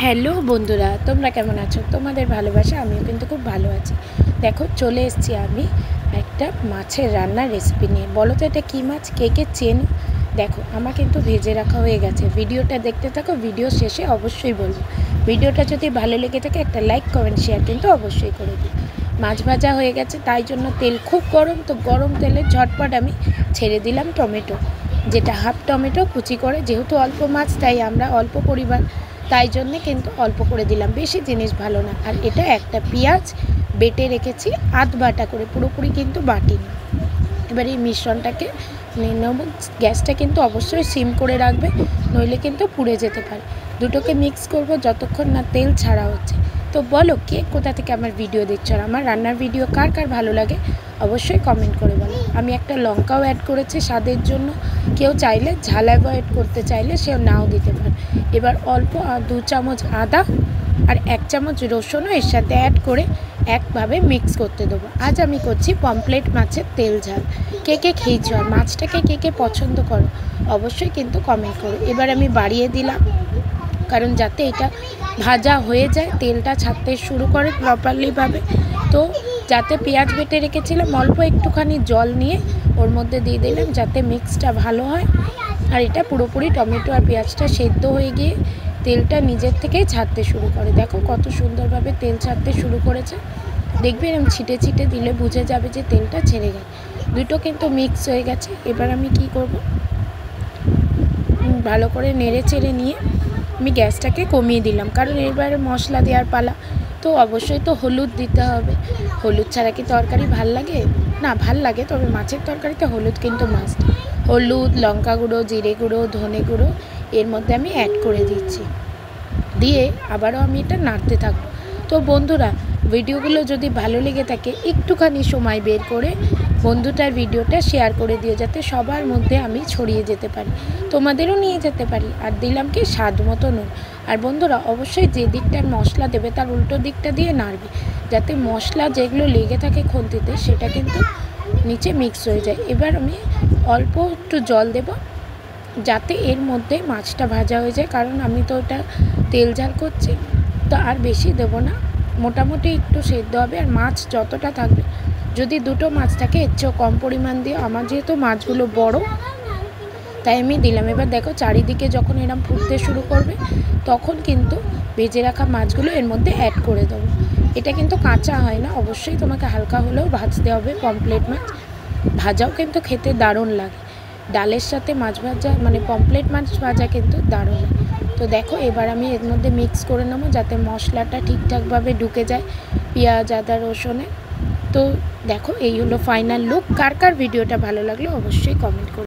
Hello বন্ধুরা, তোমরা কেমন আছো? তোমাদের ভালোবাসা আমিও কিন্তু খুব ভালো আছি। দেখো চলে এসেছি আমি একটা মাছের রান্নার রেসিপি নিয়ে। বলো তো এটা কী মাছ, কে কে চেনো? দেখো আমার কিন্তু ভেজে রাখা হয়ে গেছে। ভিডিওটা দেখতে থাকো, ভিডিও শেষে অবশ্যই বলবো। ভিডিওটা যদি ভালো লেগে থাকে একটা লাইক কমেন্ট শেয়ার কিন্তু অবশ্যই করে দিই। মাছ ভাজা হয়ে গেছে, তাই জন্য তেল খুব গরম, তো গরম তেলে ঝটপট আমি ছেড়ে দিলাম টমেটো, যেটা হাফ টমেটো কুচি করে। যেহেতু অল্প মাছ তাই আমরা অল্প পরিমাণ, তাই জন্যে কিন্তু অল্প করে দিলাম, বেশি জিনিস ভালো না। আর এটা একটা পেঁয়াজ বেটে রেখেছি আধ বাটা করে, পুরোপুরি কিন্তু বাটিনি। এবার এই মিশ্রণটাকে নিয়ে নেব। গ্যাসটা কিন্তু অবশ্যই সিম করে রাখবে, নইলে কিন্তু পুড়ে যেতে পারে। দুটোকে মিক্স করব যতক্ষণ না তেল ছাড়া হচ্ছে। তো বলো কে কোথা থেকে আমার ভিডিও দেখছো, আর আমার রান্নার ভিডিও কার কার ভালো লাগে অবশ্যই কমেন্ট করে বলো। আমি একটা লঙ্কাও অ্যাড করেছি স্বাদের জন্য, কেউ চাইলে ঝাল অ্যাভয়েড করতে চাইলে সেও নাও দিতে পারে। এবার অল্প 2 চামচ আদা আর 1 চামচ রসুনও এর সাথে অ্যাড করে একভাবে মিক্স করতে দেবো। আজ আমি করছি পমফ্রেট মাছের তেল ঝাল। কে কে খেয়েছো, আর মাছটাকে কে কে পছন্দ করো অবশ্যই কিন্তু কমেন্ট করো। এবার আমি বাড়িয়ে দিলাম, কারণ যাতে এটা ভাজা হয়ে যায়, তেলটা ছাড়তে শুরু করে প্রপারলিভাবে। তো যাতে পেঁয়াজ বেটে রেখেছিলাম অল্প একটুখানি জল নিয়ে ওর মধ্যে দিয়ে দিলাম, যাতে মিক্সটা ভালো হয়। আর এটা পুরোপুরি টমেটো আর পেঁয়াজটা সেদ্ধ হয়ে গিয়ে তেলটা নিজের থেকেই ছাড়তে শুরু করে। দেখো কত সুন্দরভাবে তেল ছাড়তে শুরু করেছে। দেখবে এরকম ছিটে ছিটে দিলে বুঝে যাবে যে তেলটা ছেড়ে গেছে। দুটো কিন্তু মিক্স হয়ে গেছে। এবার আমি কি করব, ভালো করে নেড়ে চেড়ে নিয়ে আমি গ্যাসটাকে কমিয়ে দিলাম, কারণ এবারে মশলা দেওয়ার পালা। তো অবশ্যই তো হলুদ দিতে হবে। হলুদ ছাড়া কি তরকারি ভাল লাগে? না, ভাল লাগে, তবে মাছের তরকারিতে হলুদ কিন্তু মাস্ট। হলুদ, লঙ্কা গুঁড়ো, জিরে গুঁড়ো, ধনে গুঁড়ো এর মধ্যে আমি অ্যাড করে দিচ্ছি। দিয়ে আবারও আমি এটা নাড়তে থাকবো। তো বন্ধুরা, ভিডিওগুলো যদি ভালো লেগে থাকে একটুখানি সময় বের করে বন্ধুটার ভিডিওটা শেয়ার করে দিও, যাতে সবার মধ্যে আমি ছড়িয়ে যেতে পারি, তোমাদেরও নিয়ে যেতে পারি। আর দিলাম কি স্বাদ মতো নুন। আর বন্ধুরা অবশ্যই যে দিকটার মশলা দেবে তার উল্টো দিকটা দিয়ে নাড়বে, যাতে মশলা যেগুলো লেগে থাকে খুন্তিতে সেটা কিন্তু নিচে মিক্স হয়ে যায়। এবার আমি অল্প একটু জল দেব, যাতে এর মধ্যে মাছটা ভাজা হয়ে যায়, কারণ আমি তো ওটা তেল ঝাল করছি। তো আর বেশি দেবো না, মোটামুটি একটু সেদ্ধ হবে। আর মাছ যতটা থাকবে, যদি দুটো মাছ থাকে এর চেয়েও কম পরিমাণ দিয়ে, আমার যেহেতু মাছগুলো বড় তাই আমি দিলাম। এবার দেখো চারিদিকে যখন এরম ফুটতে শুরু করবে তখন কিন্তু ভেজে রাখা মাছগুলো এর মধ্যে অ্যাড করে দেবো। এটা কিন্তু কাঁচা হয় না, অবশ্যই তোমাকে হালকা হলেও ভাজতে হবে। পমফ্রেট মাছ ভাজাও কিন্তু খেতে দারুণ লাগে, ডালের সাথে মাছ ভাজা মানে পমফ্রেট মাছ ভাজা কিন্তু দারুণ লাগে। তো দেখো এবার আমি এর মধ্যে মিক্স করে নেবো, যাতে মশলাটা ঠিকঠাকভাবে ঢুকে যায় পেঁয়াজ আদা রসুনে। তো দেখো এই হলো ফাইনাল লুক। কার কার ভিডিওটা ভালো লাগলো অবশ্যই কমেন্ট করো।